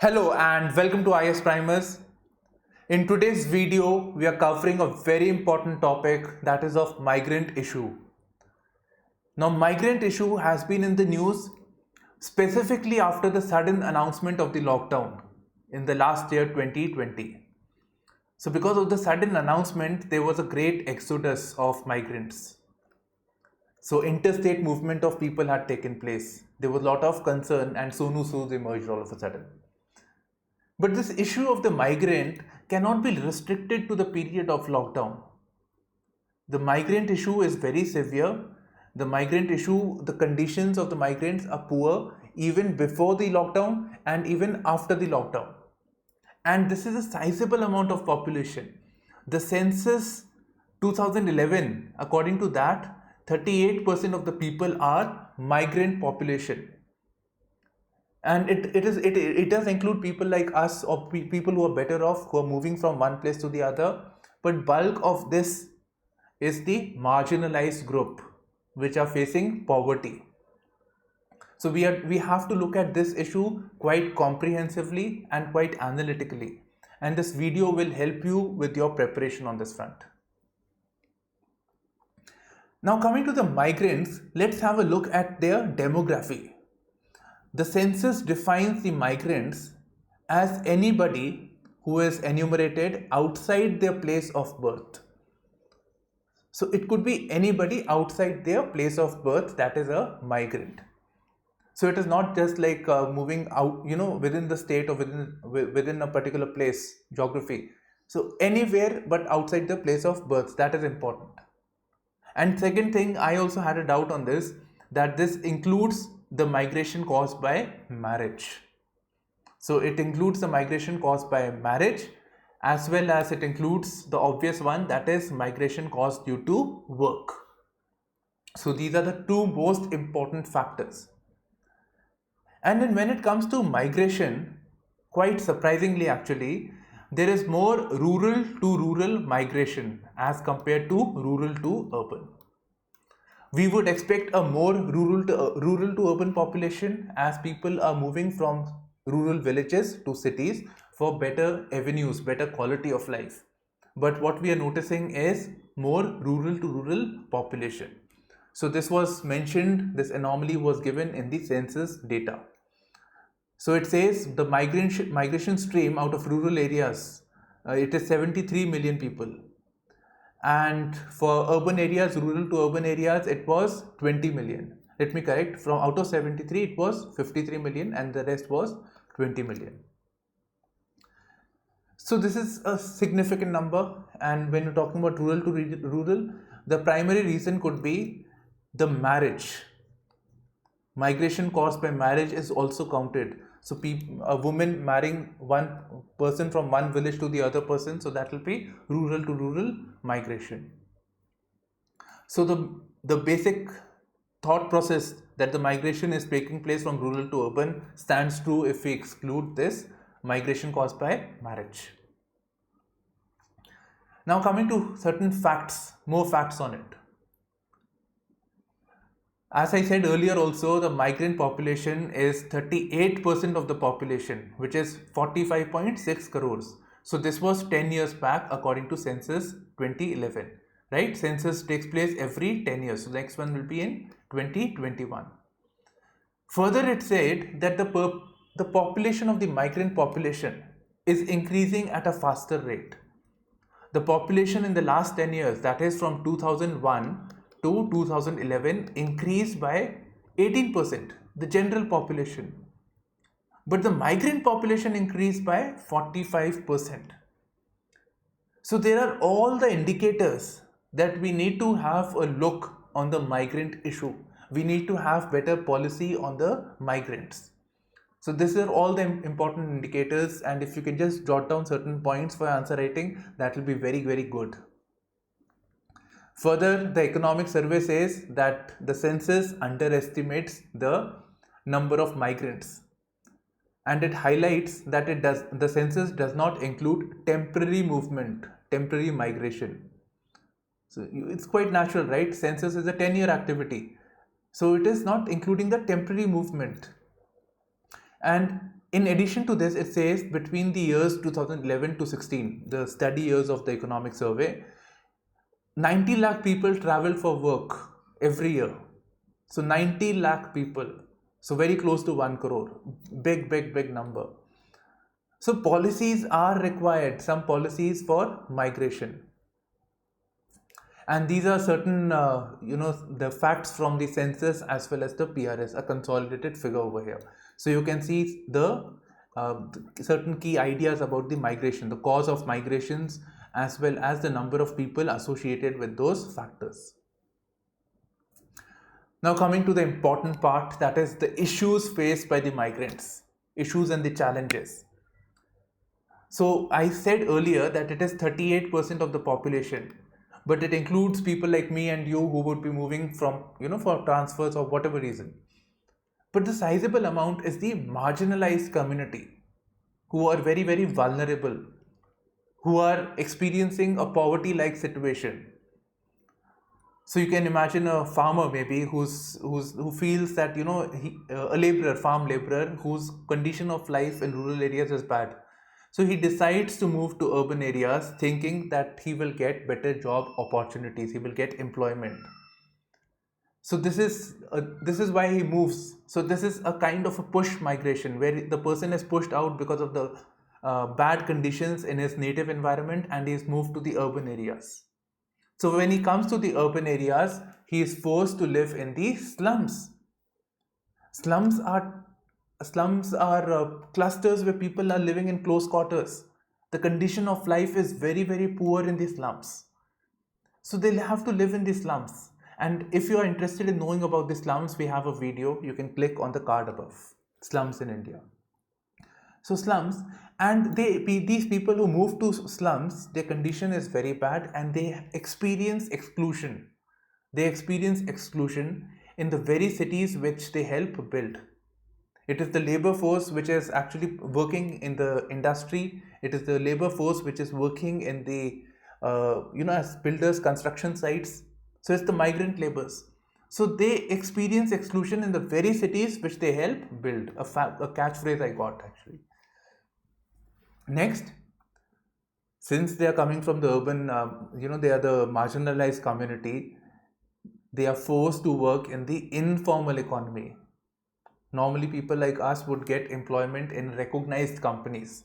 Hello and welcome to IS Primers. In today's video, we are covering a very important topic, that is of migrant issue. Now, migrant issue has been in the news specifically after the sudden announcement of the lockdown in the last year 2020. So because of the sudden announcement, there was a great exodus of migrants. So interstate movement of people had taken place. There was a lot of concern and Sonu Sood emerged all of a sudden. But this issue of the migrant cannot be restricted to the period of lockdown. The migrant issue is very severe. The migrant issue, the conditions of the migrants are poor even before the lockdown and even after the lockdown. And this is a sizable amount of population. The census 2011, according to that, 38% of the people are migrant population. And it does include people like us or people who are better off, who are moving from one place to the other. But bulk of this is the marginalized group which are facing poverty. So we have to look at this issue quite comprehensively and quite analytically. And this video will help you with your preparation on this front. Now coming to the migrants, let's have a look at their demography. The census defines the migrants as anybody who is enumerated outside their place of birth. So it could be anybody outside their place of birth that is a migrant. So it is not just like moving out, within the state or within a particular place, geography. So anywhere but outside the place of birth, that is important. And second thing, I also had a doubt on this, that this includes the migration caused by marriage. So it includes the migration caused by marriage as well as it includes the obvious one, that is migration caused due to work. So these are the two most important factors. And then when it comes to migration, quite surprisingly actually, there is more rural to rural migration as compared to rural to urban. We would expect a more rural to urban population as people are moving from rural villages to cities for better avenues, better quality of life. But what we are noticing is more rural to rural population. So this was mentioned, this anomaly was given in the census data. So it says the migration stream out of rural areas, it is 73 million people. And for urban areas, rural to urban areas, it was 20 million. Let me correct, from out of 73, it was 53 million and the rest was 20 million. So this is a significant number. And when you're talking about rural to rural, the primary reason could be the marriage. Migration caused by marriage is also counted. So a woman marrying one person from one village to the other person, so that will be rural to rural migration. So the basic thought process that the migration is taking place from rural to urban stands true if we exclude this migration caused by marriage. Now coming to certain facts, more facts on it. As I said earlier also, the migrant population is 38% of the population, which is 45.6 crores. So this was 10 years back according to Census 2011, right? Census takes place every 10 years. So the next one will be in 2021. Further, it said that the population of the migrant population is increasing at a faster rate. The population in the last 10 years, that is from 2001 to 2011, increased by 18%, the general population. But the migrant population increased by 45%. So there are all the indicators that we need to have a look on the migrant issue. We need to have better policy on the migrants. So these are all the important indicators, and if you can just jot down certain points for answer writing, that will be very, very good. Further, the economic survey says that the census underestimates the number of migrants, and it highlights that the census does not include temporary movement, temporary migration. So it's quite natural, right? Census is a 10-year activity, so it is not including the temporary movement. And In addition to this, it says between the years 2011 to 16, the study years of the economic survey, 90 lakh people travel for work every year. So 90 lakh people, so very close to 1 crore, big number. So policies are required, some policies for migration. And these are certain, the facts from the census as well as the PRS, a consolidated figure over here. So you can see the certain key ideas about the migration, the cause of migrations, as well as the number of people associated with those factors. Now coming to the important part, that is the issues faced by the migrants, issues and the challenges. So I said earlier that it is 38% of the population, but it includes people like me and you who would be moving from, for transfers or whatever reason. But the sizable amount is the marginalized community who are very, very vulnerable, who are experiencing a poverty-like situation. So you can imagine a farmer maybe who feels that, a laborer, farm laborer, whose condition of life in rural areas is bad. So he decides to move to urban areas thinking that he will get better job opportunities, he will get employment. So this is why he moves. So this is a kind of a push migration where the person is pushed out because of the bad conditions in his native environment and he is moved to the urban areas. So when he comes to the urban areas, he is forced to live in the slums. Slums are clusters where people are living in close quarters. The condition of life is very, very poor in the slums. So they'll have to live in the slums. And if you are interested in knowing about the slums, we have a video. You can click on the card above. Slums in India. So slums, and these people who move to slums, their condition is very bad and they experience exclusion. They experience exclusion in the very cities which they help build. It is the labor force which is actually working in the industry. It is the labor force which is working in the, as builders, construction sites. So it's the migrant laborers. So they experience exclusion in the very cities which they help build. A catchphrase I got actually. Next, since they are coming from the urban, they are the marginalized community, they are forced to work in the informal economy. Normally, people like us would get employment in recognized companies.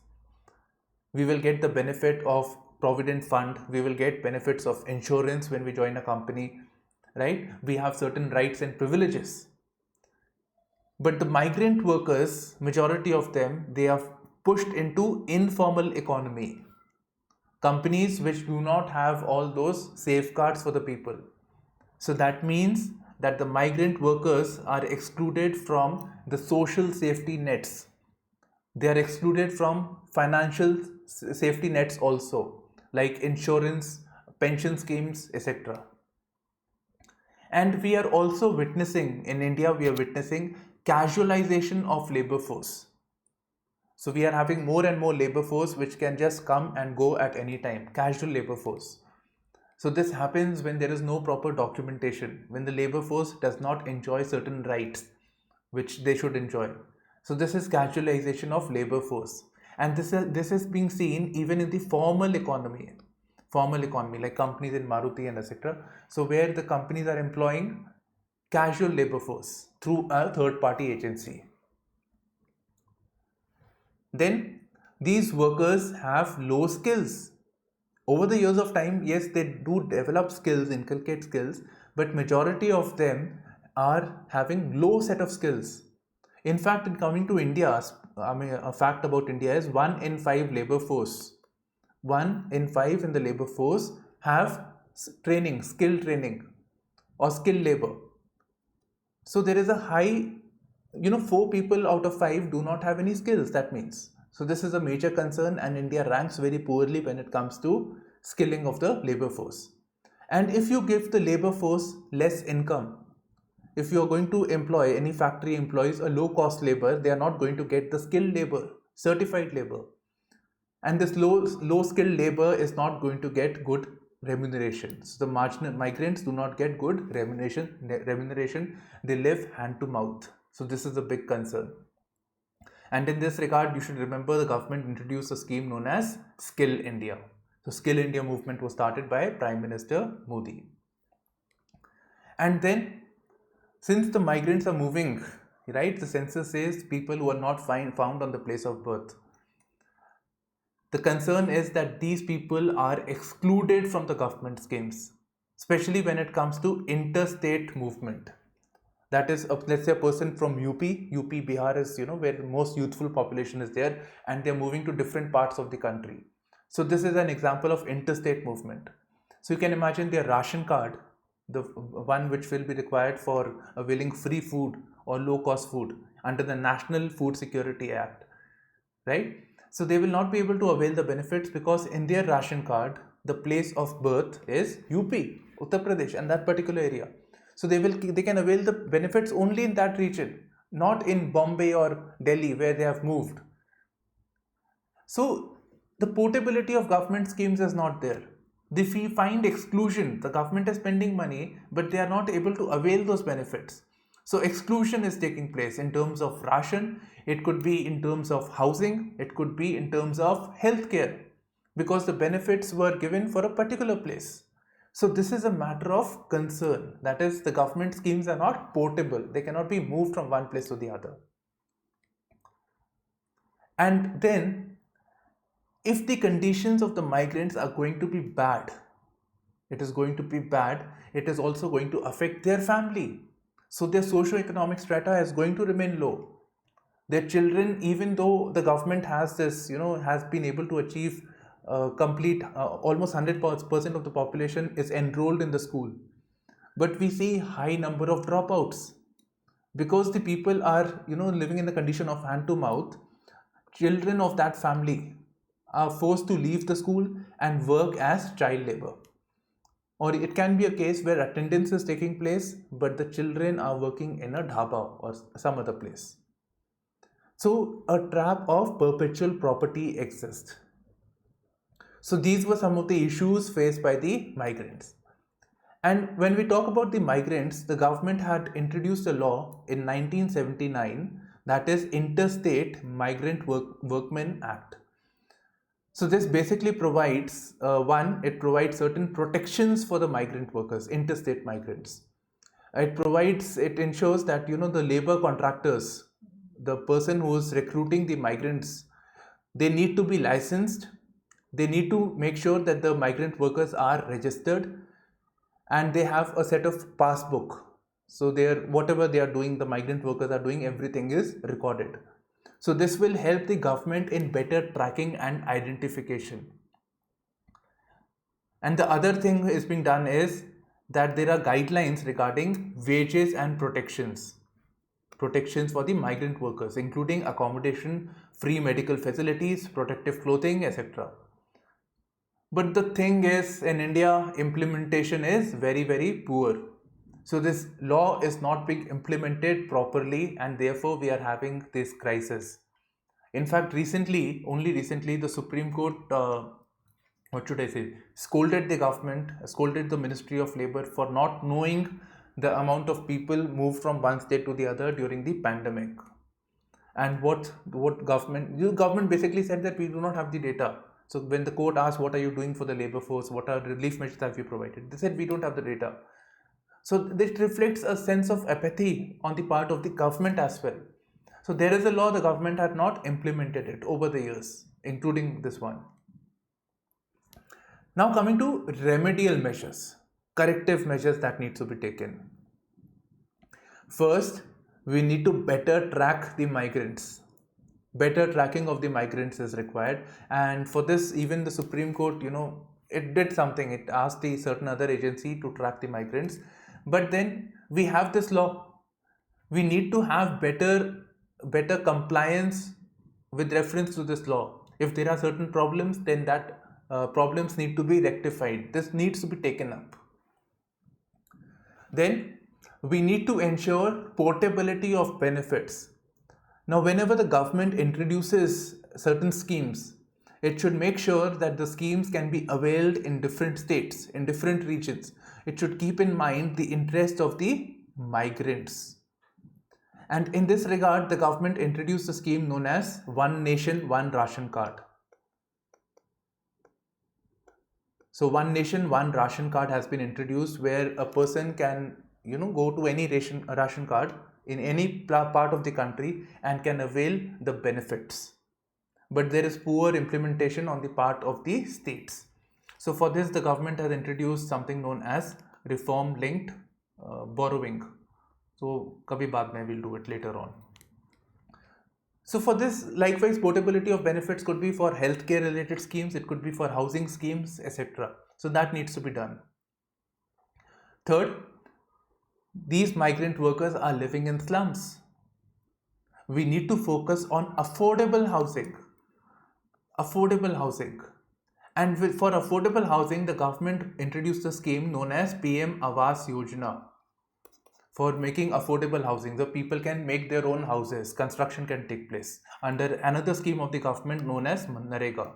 We will get the benefit of Provident Fund. We will get benefits of insurance when we join a company, right? We have certain rights and privileges. But the migrant workers, majority of them, they are pushed into informal economy. Companies which do not have all those safeguards for the people. So that means that the migrant workers are excluded from the social safety nets. They are excluded from financial safety nets also, like insurance, pension schemes, etc. And we are also witnessing, in India, we are witnessing casualization of labor force. So we are having more and more labor force which can just come and go at any time, casual labor force. So this happens when there is no proper documentation, when the labor force does not enjoy certain rights which they should enjoy. So this is casualization of labor force. And this is being seen even in the formal economy like companies in Maruti and etc. So where the companies are employing casual labor force through a third party agency. Then these workers have low skills. Over the years of time, yes, they do develop skills, inculcate skills, but majority of them are having low set of skills. In fact, in coming to India, a fact about India is 1 in 5 labor force. 1 in 5 in the labor force have training, skill training or skilled labor. So there is a high, 4 people out of 5 do not have any skills, that means. So this is a major concern and India ranks very poorly when it comes to skilling of the labor force. And if you give the labor force less income, if you are going to employ any factory employees a low cost labor, they are not going to get the skilled labor, certified labor. And this low skilled labor is not going to get good remuneration. So the marginal migrants do not get good remuneration. They live hand to mouth. So this is a big concern. And in this regard, you should remember the government introduced a scheme known as Skill India. So Skill India movement was started by Prime Minister Modi. And then, since the migrants are moving, right, the census says people who are not found on the place of birth. The concern is that these people are excluded from the government schemes, especially when it comes to interstate movement. That is, let's say a person from UP, Bihar is, where the most youthful population is there, and they're moving to different parts of the country. So this is an example of interstate movement. So you can imagine their ration card, the one which will be required for availing free food or low cost food under the National Food Security Act, right? So they will not be able to avail the benefits because in their ration card, the place of birth is UP, Uttar Pradesh, and that particular area. So they can avail the benefits only in that region, not in Bombay or Delhi where they have moved. So the portability of government schemes is not there. They find exclusion. The government is spending money, but they are not able to avail those benefits. So exclusion is taking place in terms of ration, it could be in terms of housing, it could be in terms of healthcare, because the benefits were given for a particular place. So this is a matter of concern. That is, the government schemes are not portable. They cannot be moved from one place to the other. And then, if the conditions of the migrants are going to be bad, it is also going to affect their family. So their socio-economic strata is going to remain low. Their children, even though the government has this, has been able to achieve complete, almost 100% of the population is enrolled in the school. But we see high number of dropouts because the people are, living in the condition of hand to mouth. Children of that family are forced to leave the school and work as child labor. Or it can be a case where attendance is taking place, but the children are working in a dhaba or some other place. So a trap of perpetual property exists. So these were some of the issues faced by the migrants. And when we talk about the migrants, the government had introduced a law in 1979, that is Interstate Migrant Workmen Act. So this basically provides, it provides certain protections for the migrant workers, interstate migrants. It ensures that, the labor contractors, the person who is recruiting the migrants, they need to be licensed. They need to make sure that the migrant workers are registered and they have a set of passbook. So whatever they are doing, the migrant workers are doing, everything is recorded. So this will help the government in better tracking and identification. And the other thing is being done is that there are guidelines regarding wages and protections for the migrant workers, including accommodation, free medical facilities, protective clothing, etc. But the thing is, in India, implementation is very, very poor. So this law is not being implemented properly, and therefore we are having this crisis. In fact, only recently, the Supreme Court, scolded the government, scolded the Ministry of Labour for not knowing the amount of people moved from one state to the other during the pandemic. And what government basically said that we do not have the data. So when the court asked, what are you doing for the labor force? What are relief measures have you provided? They said, we don't have the data. So this reflects a sense of apathy on the part of the government as well. So there is a law, the government had not implemented it over the years, including this one. Now coming to remedial measures, corrective measures that need to be taken. First, we need to better track the migrants. Better tracking of the migrants is required, and for this even the Supreme Court, it did something. It asked the certain other agency to track the migrants, but then we have this law. We need to have better compliance with reference to this law. If there are certain problems, then that problems need to be rectified. This needs to be taken up. Then we need to ensure portability of benefits. Now, whenever the government introduces certain schemes, it should make sure that the schemes can be availed in different states, in different regions. It should keep in mind the interest of the migrants. And in this regard, the government introduced a scheme known as One Nation, One Ration Card. So One Nation, One Ration Card has been introduced, where a person can, go to any ration card in any part of the country and can avail the benefits. But there is poor implementation on the part of the states. So for this, the government has introduced something known as reform linked borrowing. So kabhi baad mein we'll do it later on. So for this, likewise, portability of benefits could be for healthcare related schemes, it could be for housing schemes, etc. So that needs to be done. Third, these migrant workers are living in slums. We need to focus on affordable housing. Affordable housing. And for affordable housing, the government introduced a scheme known as PM Awas Yojana for making affordable housing. So people can make their own houses, construction can take place under another scheme of the government known as Manrega.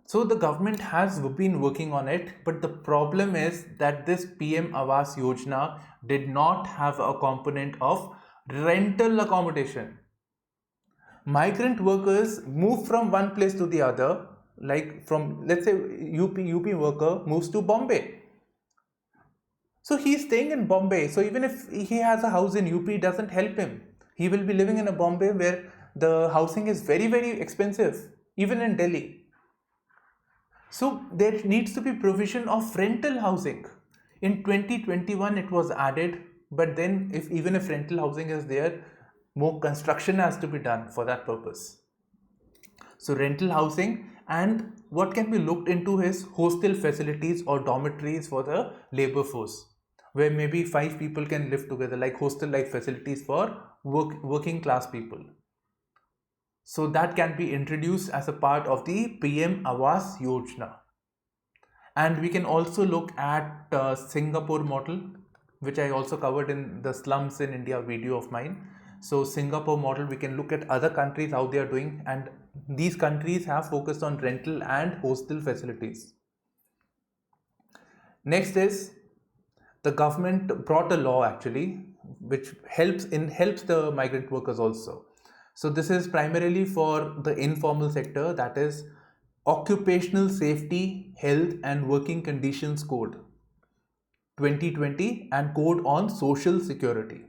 So the government has been working on it, but the problem is that this PM Awas Yojana did not have a component of rental accommodation. Migrant workers move from one place to the other, like from, let's say, UP worker moves to Bombay. So he's staying in Bombay. So even if he has a house in UP, it doesn't help him. He will be living in a Bombay where the housing is very, very expensive, even in Delhi. So there needs to be provision of rental housing. In 2021, it was added, but then even if rental housing is there, more construction has to be done for that purpose. So rental housing, and what can be looked into is hostel facilities or dormitories for the labor force, where maybe 5 people can live together, like hostel-like facilities for working class people. So that can be introduced as a part of the PM Awas Yojana. And we can also look at Singapore model, which I also covered in the Slums in India video of mine. So Singapore model, we can look at other countries, how they are doing, and these countries have focused on rental and hostel facilities. Next is, the government brought a law actually, which helps the migrant workers also. So this is primarily for the informal sector, that is Occupational Safety, Health and Working Conditions Code 2020 and Code on Social Security.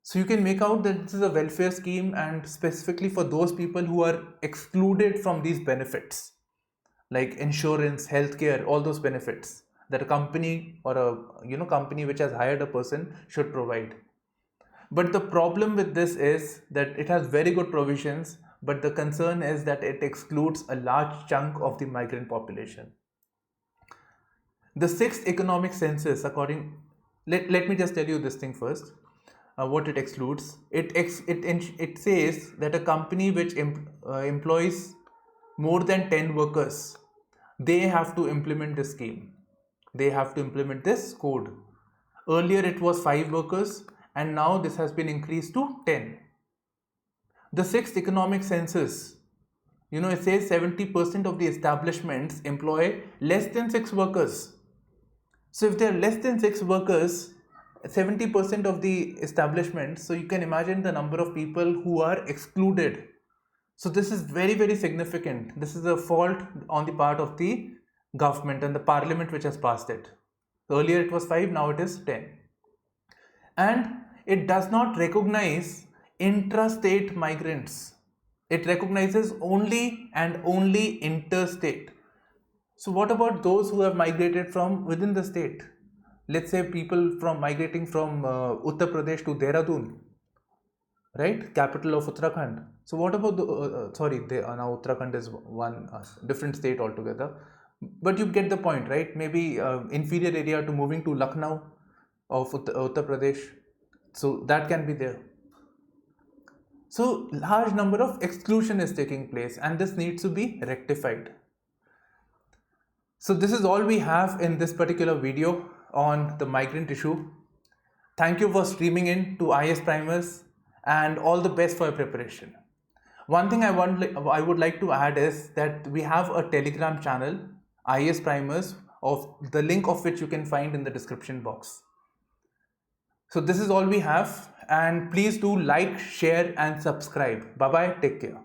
So you can make out that this is a welfare scheme, and specifically for those people who are excluded from these benefits, like insurance, healthcare, all those benefits that a company or a company which has hired a person should provide. But the problem with this is that it has very good provisions, but the concern is that it excludes a large chunk of the migrant population. The 6th economic census, let me just tell you this thing first. What it excludes, it says that a company which employs more than 10 workers, they have to implement this scheme. They have to implement this code. Earlier it was 5 workers, and now this has been increased to 10. The 6th economic census, it says 70% of the establishments employ less than 6 workers. So if there are less than 6 workers, 70% of the establishments, so you can imagine the number of people who are excluded. So this is very, very significant. This is a fault on the part of the government and the parliament which has passed it. Earlier it was 5, now it is 10. And it does not recognize intrastate migrants. It recognizes only and only interstate. So what about those who have migrated from within the state? Let's say people migrating from Uttar Pradesh to Dehradun, right? Capital of Uttarakhand. So what about now Uttarakhand is one different state altogether. But you get the point, right? Maybe inferior area to moving to Lucknow of Uttar Pradesh. So that can be there. So large number of exclusion is taking place, and this needs to be rectified. So this is all we have in this particular video on the migrant issue. Thank you for streaming in to IS Primers, and all the best for your preparation. One thing I would like to add is that we have a Telegram channel, IS Primers, of the link of which you can find in the description box. So this is all we have, and please do like, share and subscribe. Bye bye, take care.